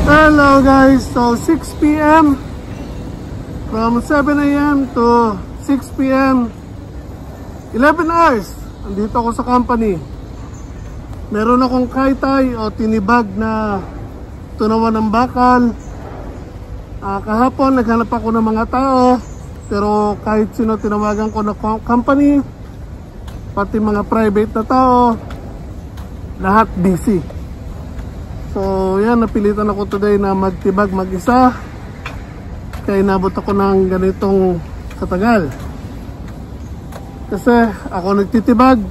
Hello guys, so 6 p.m. from 7 a.m. to 6 p.m. 11 hours. Andito ako sa company. Meron akong kaitay o tinibag na tunawan ng bakal. Kahapon naghanap ako ng mga tao, pero kahit sino tinawagan ko na company, pati mga private na tao, lahat busy. So yan, napilitan ako today na magtibag mag-isa, kaya inabot ako ng ganitong katagal. Kasi ako nagtitibag,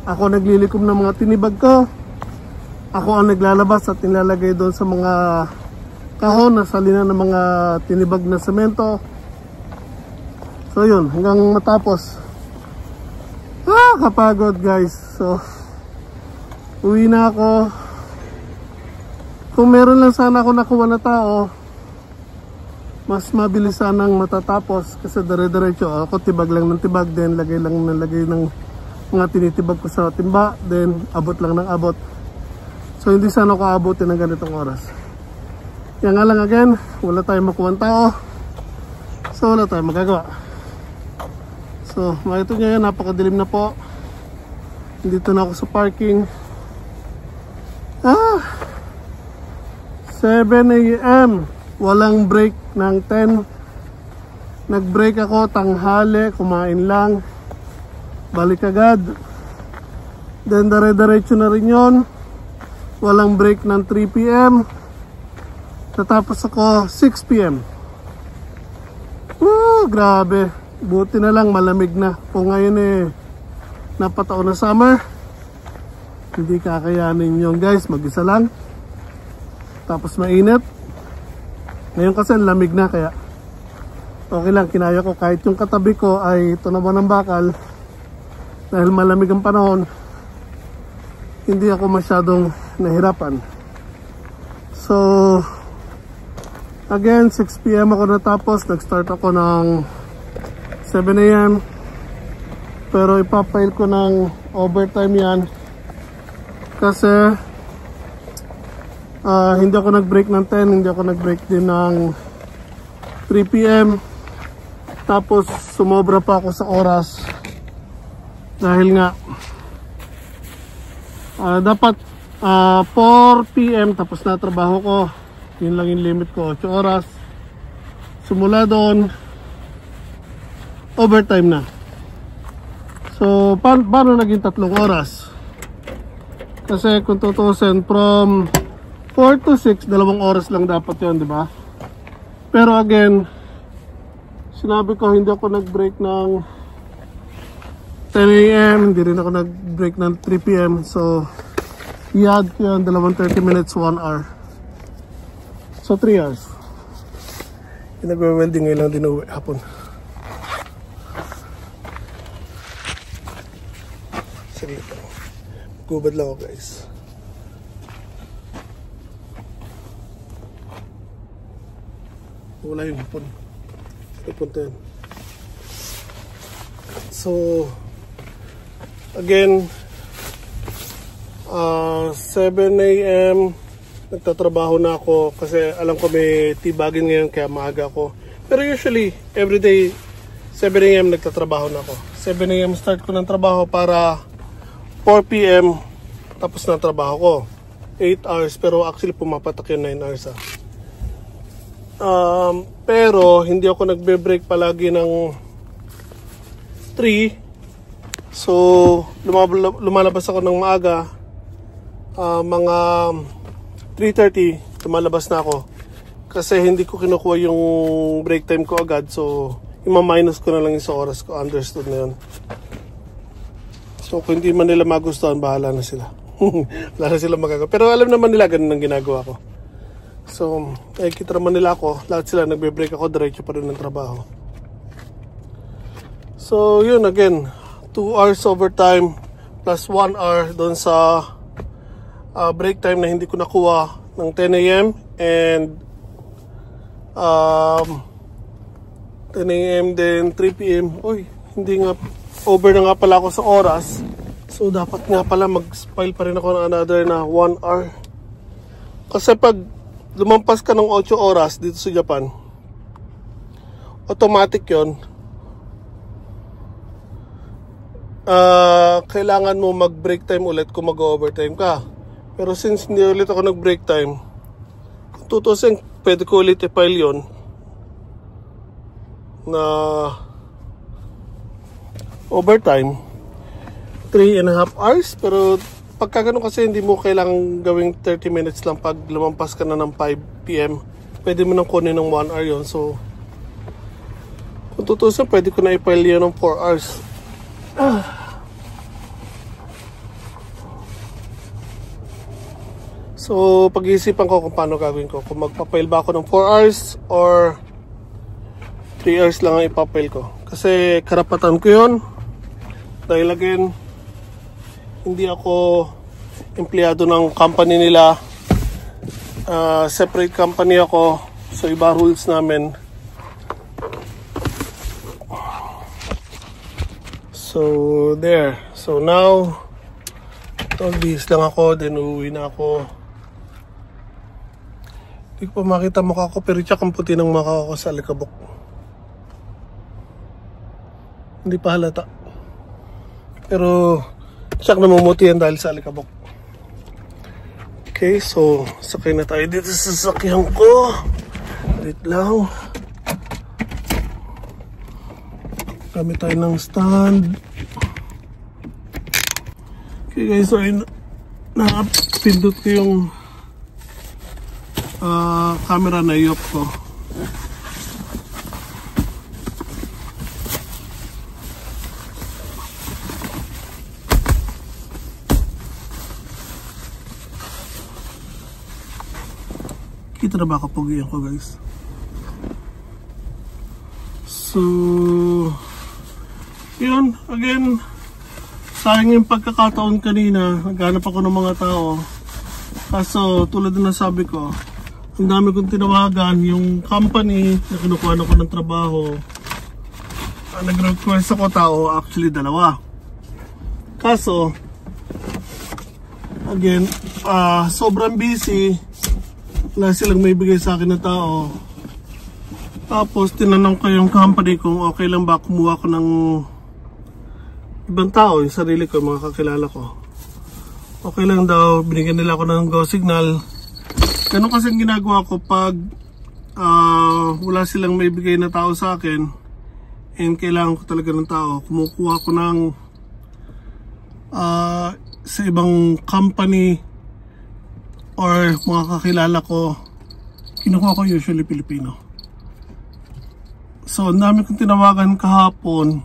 ako naglilikom ng mga tinibag ko, ako ang naglalabas at nilalagay doon sa mga kahon na salinan ng mga tinibag na semento. So yun, hanggang matapos. Kapagod guys. So uwi na ako. Kung meron lang sana ako nakuha na tao, mas mabilis sanang matatapos. Kasi dire-diretso ako tibag lang ng tibag, then lagay lang ng mga tinitibag ko sa timba, then abot lang ng abot. So hindi sana ako aabotin ng ganitong oras. Yan nga lang, again, wala tayong makuha ng tao, so wala tayong magagawa. So makita nyo yan, napakadilim na po. Dito na ako sa parking. 7 a.m. walang break ng 10. Nag-break ako tanghali, kumain lang, balik agad, then dire-diretso na rin yon. Walang break ng 3 p.m. Tatapos ako 6 p.m. Grabe, buti na lang malamig na. Kung ngayon napataon na summer, hindi kakayanin yun guys, mag-isa lang. Tapos mainit. Ngayon kasi lamig na, kaya okay lang, kinaya ko kahit yung katabi ko ay tunawan ng bakal. Dahil malamig ang panahon, hindi ako masyadong nahirapan. So again, 6 p.m. ako natapos. Nag-start ako ng 7 a.m. Pero ipapail ko ng overtime yan kasi hindi ako nag-break ng 10, hindi ako nag-break din ng 3 p.m. Tapos sumobra pa ako sa oras dahil nga dapat 4 p.m. tapos na trabaho ko. Yun lang yung limit ko, 8 oras. Sumula doon, overtime na. So paano naging 3 oras? Kasi kung tutusin, from 4 to 6, 2 oras lang dapat yun, di ba? Pero again, sinabi ko hindi ako nag-break ng 10 a.m. Hindi rin ako nag-break ng 3 p.m. So, i-add ko yun, 30 minutes, 1 hour. So, 3 hours. Yung nag-welding ngayon lang din uwi hapon. Sige ito. Gubad lang ako guys. Wala yung hapon. Ipunta yun. So again, 7 a.m. nagtatrabaho na ako kasi alam ko may tibagin ngayon kaya maaga ako. Pero usually everyday 7 a.m. nagtatrabaho na ako. 7 a.m. start ko ng trabaho para 4 p.m. tapos na trabaho ko. 8 hours, pero actually pumapatak yun 9 hours . Pero hindi ako nagbe-break palagi ng 3. So lumalabas ako ng maaga, mga 3:30 lumalabas na ako kasi hindi ko kinukuha yung break time ko agad. So ima-minus ko na lang yung sa oras ko. Understood na yun. So kung hindi man nila magustuhan, bahala na sila. Wala na sila magagawa. Pero alam naman nila ganun ang ginagawa ko. So, kita naman nila ako, lahat sila nagbe-break, ako diretso pa rin ng trabaho. So, yun again, 2 hours overtime plus 1 hour doon sa break time na hindi ko nakuha ng 10 a.m. and 10 a.m. then 3 p.m. Uy, hindi nga, over na nga pala ako sa oras. So, dapat nga pala mag-spile pa rin ako ng another na 1 hour. Kasi pag lumampas ka ng 8 oras dito sa Japan, automatic yon. Kailangan mo mag break time ulit kung mag-overtime ka. Pero since hindi ulit ako nag break time, kung tutusin, pwede ko ulit i-file yon na overtime 3.5 hours. Pero pagka ganun kasi, hindi mo kailangang gawing 30 minutes lang pag lumampas ka na ng 5 PM. Pwede mo nang kunin ng 1 hour yon. So kung tutusin, pwede ko na i-file yun ng 4 hours. So pag-iisipan ko kung paano gagawin ko, kung magpa-file ba ako ng 4 hours or 3 hours lang ang ipapile ko. Kasi karapatan ko yun. Dahil again, hindi ako empleyado ng company nila. Separate company ako. So iba rules namin. So there. So now, bihis lang ako. Then uuwi na ako. Hindi ko pa makita mukha ko, pero tsak ang puti ng mukha ko sa alikabok. Hindi pa halata. Pero tsak namumuti yan dahil sa alikabok. Okay, so sakay na tayo dito sa sasakyan ko. Wait lang. Gamit tayo ng stand. Okay guys, so nakapindot ko yung camera na i-off ko. Kita na ba kapugian ko guys? So yun, again, sayang yung pagkakataon kanina. Naghanap ako ng mga tao. Kaso tulad na sabi ko, ang dami kong tinawagan. Yung company na kinukuha ko ng trabaho, nag-request ako tao, actually 2. Kaso again, sobrang busy. Wala silang may bigay sa akin na tao. Tapos tinanong ko yung company kung okay lang ba kumuha ko ng ibang tao, yung sarili ko, mga kakilala ko. Okay lang daw, binigyan nila ako ng go signal. Ganun kasi ang ginagawa ko pag wala silang may bigay na tao sa akin and kailangan ko talaga ng tao. Kumukuha ko ng sa ibang company or mga kakilala ko. Kinukuha ko usually Pilipino. So ang dami kong tinawagan kahapon.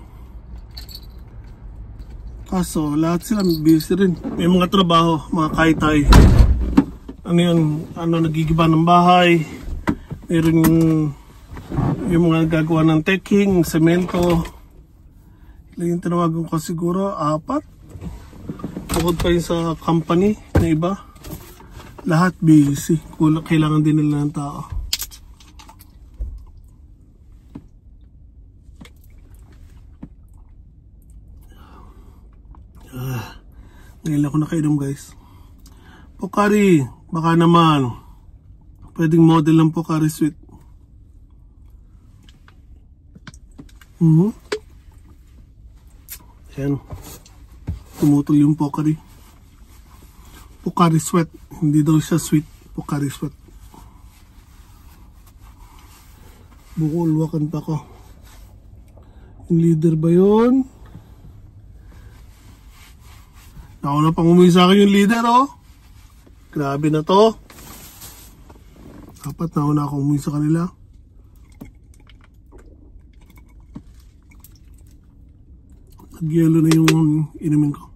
Kaso lahat sila busy rin. May mga trabaho, mga kaitay. Ano yun? Nagigiba ng bahay. Meron yung mga gagawa ng taking, semento. Ilan yung tinawagan ko siguro? 4. Bukod pa yun sa company na iba. Lahat busy. Kailangan din nila ng tao. Ngayon ako nakainom guys. Pocari, baka naman pwedeng model ng Pocari Sweet. Ayan, tumutol yung Pocari. Pocari Sweat, hindi daw siya sweet. Pocari Sweat. Bukulwakan pa ko. Yung leader ba yun? Nauna pang umuwi sa akin yung leader, oh. Grabe na to. Dapat nauna akong umuwi sa kanila. Nag-yelo na yung inumin ko.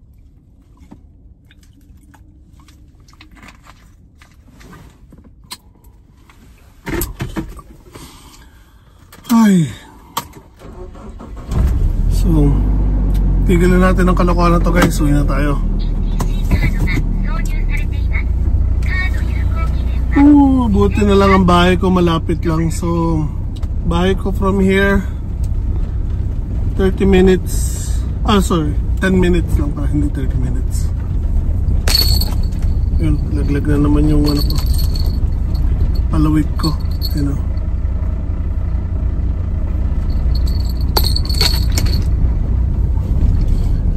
Ay. So, tigilan natin ang kalokohan na to guys. Uwi na tayo. Buti na lang ang bahay ko, malapit lang. So, bahay ko from here 30 minutes. 10 minutes lang pala, hindi 30 minutes. Yun, laglag na naman yung ano ko. palawig ko, you know.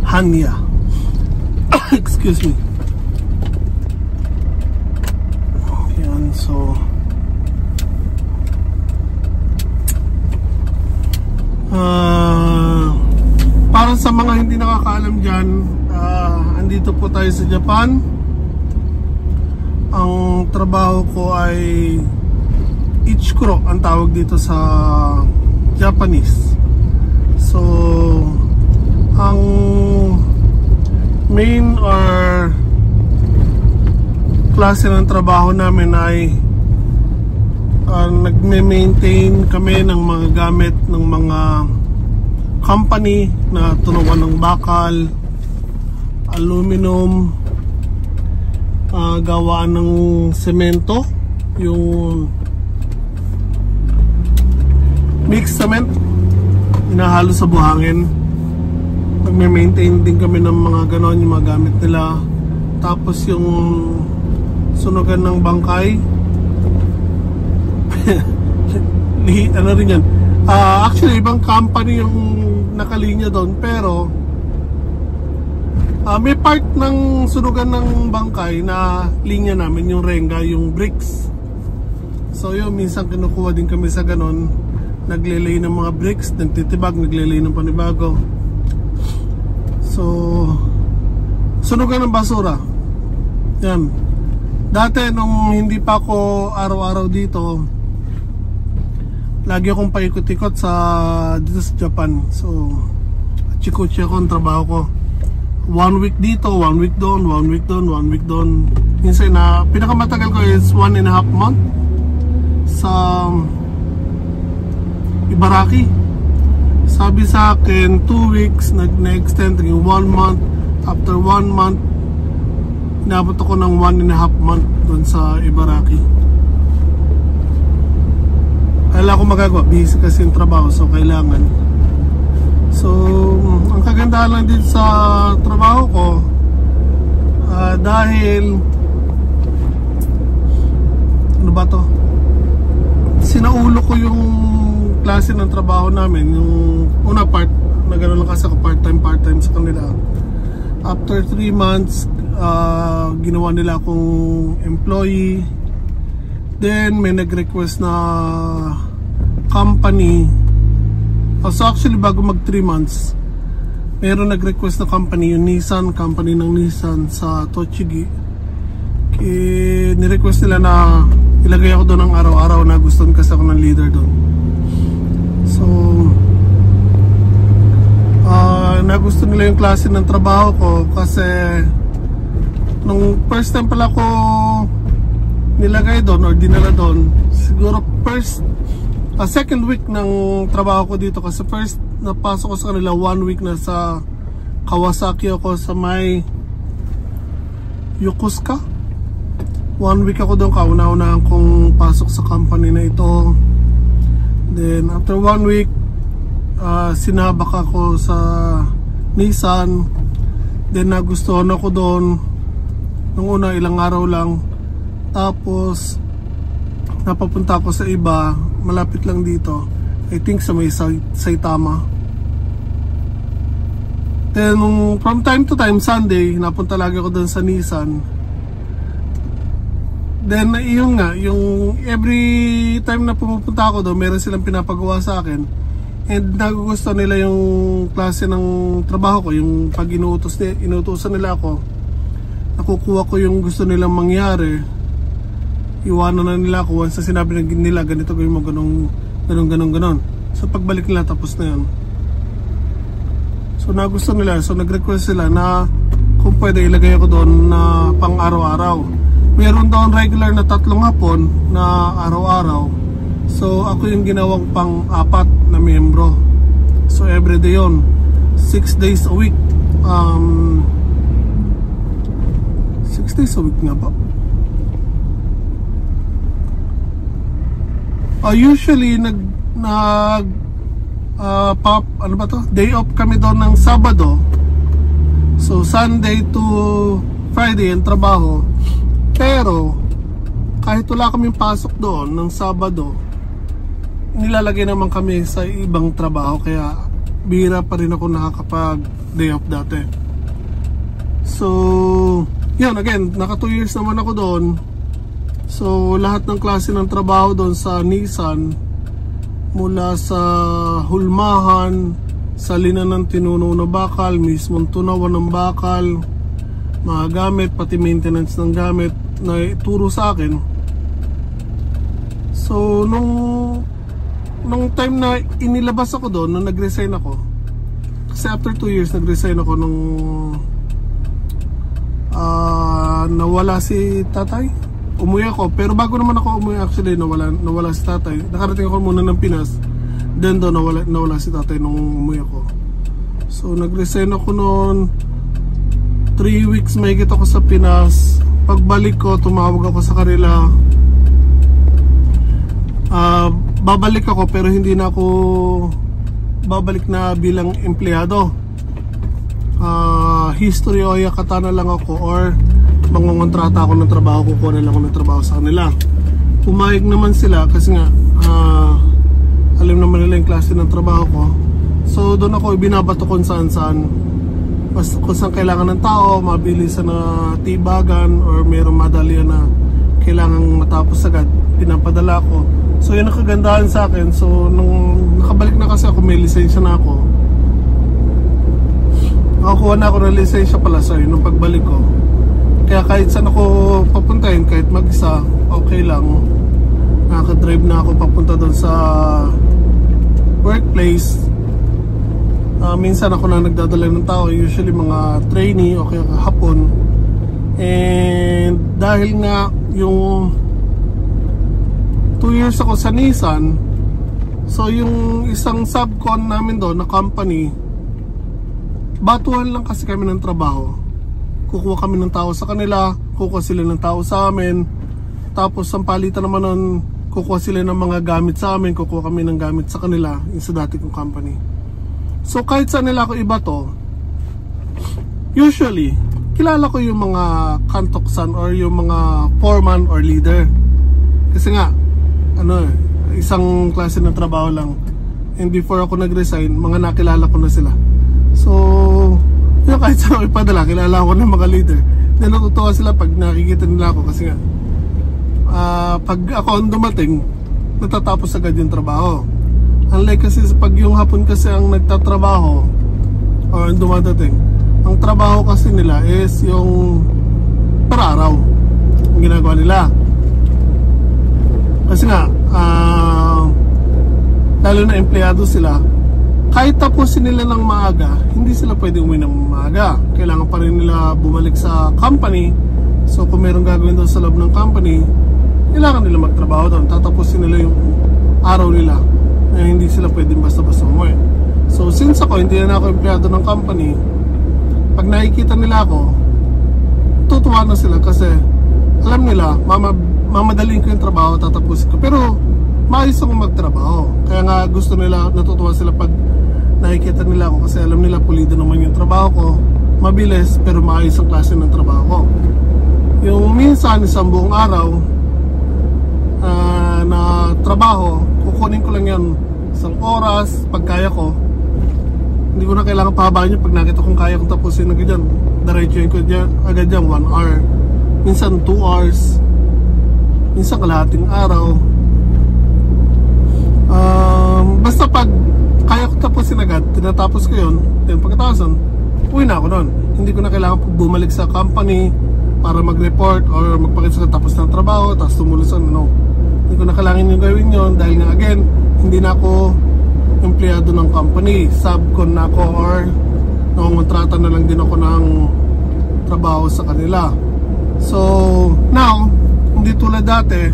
Hanya. Excuse me. Yan, so para sa mga hindi nakakaalam dyan, andito po tayo sa Japan. Ang trabaho ko ay ichikuro ang tawag dito sa Japanese. So ang main or klase ng trabaho namin ay nagme-maintain kami ng mga gamit ng mga company na tunuan ng bakal, aluminum, gawaan ng semento, yung mixed cement, inahalo sa buhangin. Nagme-maintain din kami ng mga ganon, yung mga gamit nila. Tapos yung sunugan ng bangkay, ano rin yan. Actually, ibang company yung nakalinya doon, pero may part ng sunugan ng bangkay na linya namin, yung renga, yung bricks. So yun, minsan kinukuha din kami sa ganon, naglelay ng mga bricks, nagtitibag, naglelay ng panibago. So sunugan ng basura yan. Dati nung hindi pa ako araw-araw dito, lagi akong paikot-ikot dito sa Japan. So chikuchi ako ang trabaho ko. 1 week dito, 1 week doon, 1 week doon, 1 week doon. Minsan na pinakamatagal ko is 1.5 month sa Ibaraki. Sabi sa akin 2 weeks, nag-extend yung 1 month. After 1 month, inabot ako ng 1.5 month doon sa Ibaraki. Wala akong magagawa, busy kasi yung trabaho, so kailangan. So ang kagandahan lang din sa trabaho ko, dahil ano ba to, sinaulo ko yung klase ng trabaho namin. Yung una part na gano'n lang kasi ako, part-time sa kanila. After 3 months, ginawa nila akong employee. Then may nag-request na company. So actually bago mag 3 months, meron nag-request na company, yung Nissan, company ng Nissan sa Tochigi. Ni-request nila na ilagay ako doon ng araw-araw, na gustuhan kasi ako ng leader doon. So nagusto nila yung klase ng trabaho ko, kasi nung first time pala ko nilagay doon or dinala doon, siguro second week ng trabaho ko dito, kasi first napasok ko sa kanila 1 week na sa Kawasaki ako sa may Yokosuka. 1 week ako doon, kauna-unahan kong pasok sa company na ito. Then after 1 week, sinabak ako sa Nissan. Then nagustuhan ako doon. Nung una, ilang araw lang. Tapos napapunta ako sa iba, malapit lang dito, I think sa may Saitama. Then from time to time, Sunday, napunta lagi ako doon sa Nissan. Then yung every time na pumupunta ako doon, meron silang pinapagawa sa akin. And nagugustuhan nila yung klase ng trabaho ko, yung pag inuutosan nila ako, nakukuha ko yung gusto nilang mangyari. Iwanan na nila ako once na sinabi nila ganito gawin mo, ganon. So pagbalik nila, tapos na yun. So nagustuhan nila, so nag-request sila na kung pwede ilagay ako doon na pang araw-araw. Meron doon regular na 3 hapon na araw-araw. So ako yung ginawang pang-4 na miyembro. So everyday yun, 6 days a week. 6 days a week nga ba? Usually ano ba to? Day off kami doon ng Sabado. So Sunday to Friday ang trabaho. Pero kahit wala kaming pasok doon ng Sabado, nilalagay naman kami sa ibang trabaho, kaya bihira pa rin ako nakakapag day off dati. So yan, again, naka 2 years naman ako doon. So lahat ng klase ng trabaho doon sa Nissan, mula sa hulmahan, salinan ng tinuno na bakal, mismong tunawan ng bakal, mga gamit, pati maintenance ng gamit na ituro sa akin. So nung time na inilabas ako doon, nung nag-resign ako, kasi after 2 years nag-resign ako nung nawala si tatay. Umuwi ako, pero bago naman ako umuwi, actually nawala si tatay. Nakarating ako muna ng Pinas, then doon nawala si tatay nung umuwi ako. So nag-resign ako noon, 3 weeks mahigit ako sa Pinas. Pagbalik ko, tumawag ako sa kanila. Babalik ako, pero hindi na ako babalik na bilang empleyado. History o yakata na lang ako, or mangongontrata ako ng trabaho, kukuha na lang ako ng trabaho sa kanila. Pumayag naman sila kasi nga alam naman nila yung klase ng trabaho ko. So doon ako ibinabato kung saan kung saan kailangan ng tao, mabilisan na tibagan, or mayroong madalian na kailangan matapos agad, pinapadala ko. So yun ang kagandahan sa akin. So nung nakabalik na kasi ako, may lisensya na ako. Nakakuha na ako ng lisensya pala, sorry, nung pagbalik ko. Kaya kahit saan ako papuntahin, kahit mag-isa, okay lang. Nakaka-drive na ako papunta doon sa workplace. Minsan ako na nagdadala ng tao, usually mga trainee o kaya hapon. And dahil nga yung 2 years ako sa Nissan, so yung isang subcon namin doon na company, batuhan lang kasi kami ng trabaho. Kukuha kami ng tao sa kanila, kukuha sila ng tao sa amin. Tapos ang palitan naman nun, kukuha sila ng mga gamit sa amin, kukuha kami ng gamit sa kanila, yung sa dati kong company. So kahit saan nila ako iba to, usually kilala ko yung mga kantoksan or yung mga foreman or leader. Kasi nga isang klase ng trabaho lang, and before ako nag-resign, mga nakilala ko na sila. So yung kahit saan ako ipadala, kilala ko ng mga leader. Then natutuwa sila pag nakikita nila ako, kasi nga pag ako ang dumating, natatapos agad yung trabaho. Unlike kasi pag yung hapon kasi ang nagtatrabaho o ang dumadating, ang trabaho kasi nila is yung per araw ang ginagawa nila. Kasi nga lalo na empleyado sila, kahit tapusin nila ng maaga, hindi sila pwede umuwi ng maaga. Kailangan pa rin nila bumalik sa company. So kung meron gagawin doon sa loob ng company, kailangan nila magtrabaho doon. Tatapusin nila yung araw nila, na hindi sila pwedeng basta-basta umuwi. So since ako, hindi na ako empleyado ng company, pag nakikita nila ako, tutuwa na sila kasi alam nila, mamadaliin ko yung trabaho, tatapusin ko. Pero maayos ako magtrabaho. Kaya nga gusto nila, natutuwa sila pag nakikita nila ako, kasi alam nila pulido naman yung trabaho ko, mabilis pero maayos ang klase ng trabaho ko. Yung minsan isang buong araw na trabaho, kukunin ko lang yan isang oras pag kaya ko. Hindi ko na kailangan pahabaan yun. Pag nakita kong kaya kong tapusin agad yan, diretsuhin ko dyan, agad yan 1 hour, minsan 2 hours, minsan kalahating araw. Basta pag kaya ko tapusin agad, tinatapos ko yun. Then pagkatapos nun, uwi na ako nun. Hindi ko na kailangan bumalik sa company para mag-report or magpakita sa tapos ng trabaho tapos tumulosan. No, hindi ko na kailangan yung gawin yun, dahil nga again, hindi na ako empleyado ng company, subcon na ako, or nangongontrata na lang din ako ng trabaho sa kanila. So now, hindi tulad dati,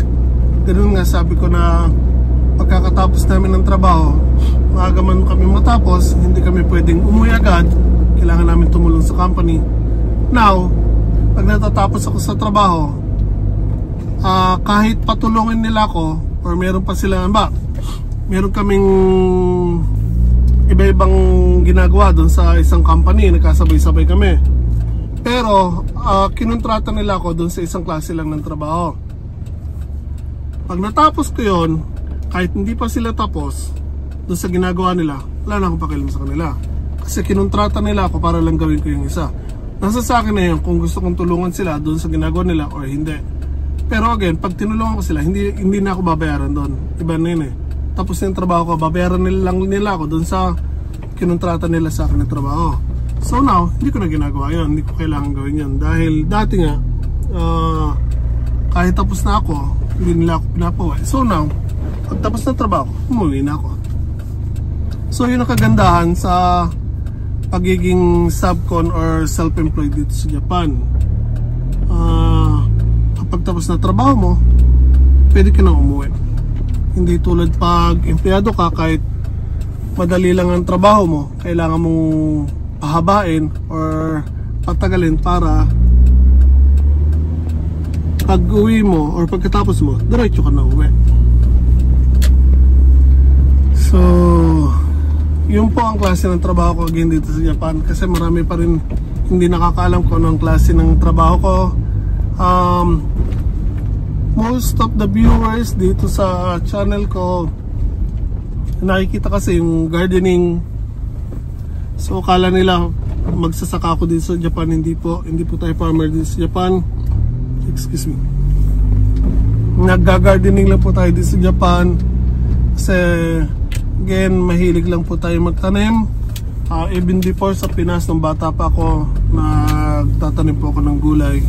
ganun nga, sabi ko na pagkakatapos namin ng trabaho, maaga man kami matapos, hindi kami pwedeng umuwi agad, kailangan namin tumulong sa company. Now, pag natatapos ako sa trabaho, kahit patulungin nila ako, or meron pa sila, meron kaming iba-ibang ginagawa doon sa isang company, nagkasabay-sabay kami. Pero kinontrata nila ako doon sa isang klase lang ng trabaho. Pag natapos ko yon, kahit hindi pa sila tapos doon sa ginagawa nila, wala na akong pakialam sa kanila. Kasi kinontrata nila ako para lang gawin ko yung isa. Nasa sa akin na yun kung gusto kong tulungan sila doon sa ginagawa nila or hindi. Pero again, pag tinulungan ko sila, hindi na ako babayaran doon. Iba na yun eh. Tapos yung trabaho ko, babayaran nila ako doon sa kinontrata nila sa akin na trabaho. So now, hindi ko na ginagawa yun. Hindi ko kailangan gawin yun. Dahil dati nga, kahit tapos na ako, hindi nila ako pinapawa. So now, pag tapos na trabaho, umuwi na ako. So yun ang kagandahan sa pagiging subcon or self-employed dito sa Japan. Kapag tapos na trabaho mo, pwede ka na umuwi. Hindi tulad pag empleyado ka, kahit madali lang ang trabaho mo, kailangan mong pahabain or patagalin para pag uwi mo or pagkatapos mo, diretso ka na uwi. So yun po ang klase ng trabaho ko again dito sa Japan, kasi marami pa rin hindi nakakaalam kung anong klase ng trabaho ko. Most of the viewers dito sa channel ko nakikita kasi yung gardening, so akala nila magsasaka ako dito sa Japan. Hindi po tayo farmer dito sa Japan. Excuse me. Nagga-gardening lang po tayo dito sa Japan kasi again, mahilig lang po tayo magtanim. Even before sa Pinas, nung bata pa ako, nagtatanim po ako ng gulay.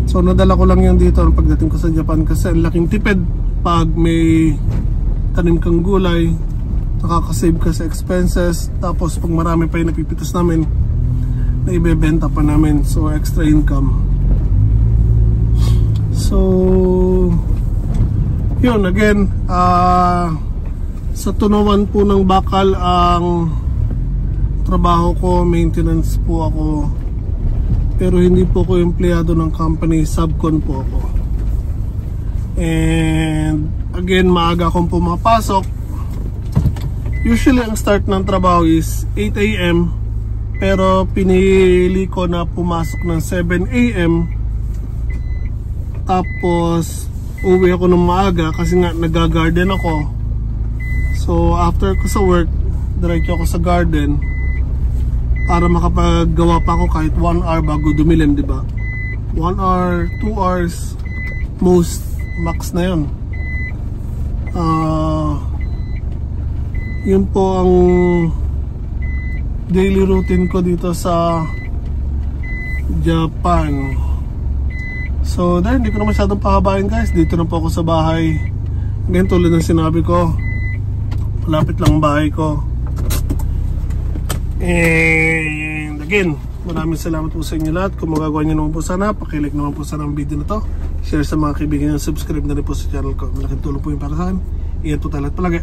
So nadala ko lang yan dito pagdating ko sa Japan, kasi ang laking tipid pag may tanim kang gulay, nakakasave ka sa expenses. Tapos pag marami pa yung napipitas namin, na ibebenta pa namin, so extra income. So yun, again, sa tunawan po ng bakal ang trabaho ko, maintenance po ako, pero hindi po ako empleyado ng company, subcon po ako. And again, maaga akong pumapasok. Usually ang start ng trabaho is 8 AM, pero pinili ko na pumasok ng 7 AM. Tapos uwi ako ng maaga kasi nga nag-garden ako. So after ko sa work, diretso ako sa garden para makapaggawa pa ako kahit 1 hour bago dumilim, di ba? 1 hour, 2 hours most, max na yun. Yun po ang daily routine ko dito sa Japan. So dahil hindi ko na masyadong pahabain guys, dito na po ako sa bahay. Ngayon, tulad ng sinabi ko, malapit lang ang bahay ko. And again, maraming salamat po sa inyo lahat. Kung magagawa nyo naman po sana, pakilike naman po sana ang video na to, share sa mga kaibigan nyo, subscribe na rin po sa channel ko. Malaking tulong po yung para sa akin. Ingat po tayo lahat palagi.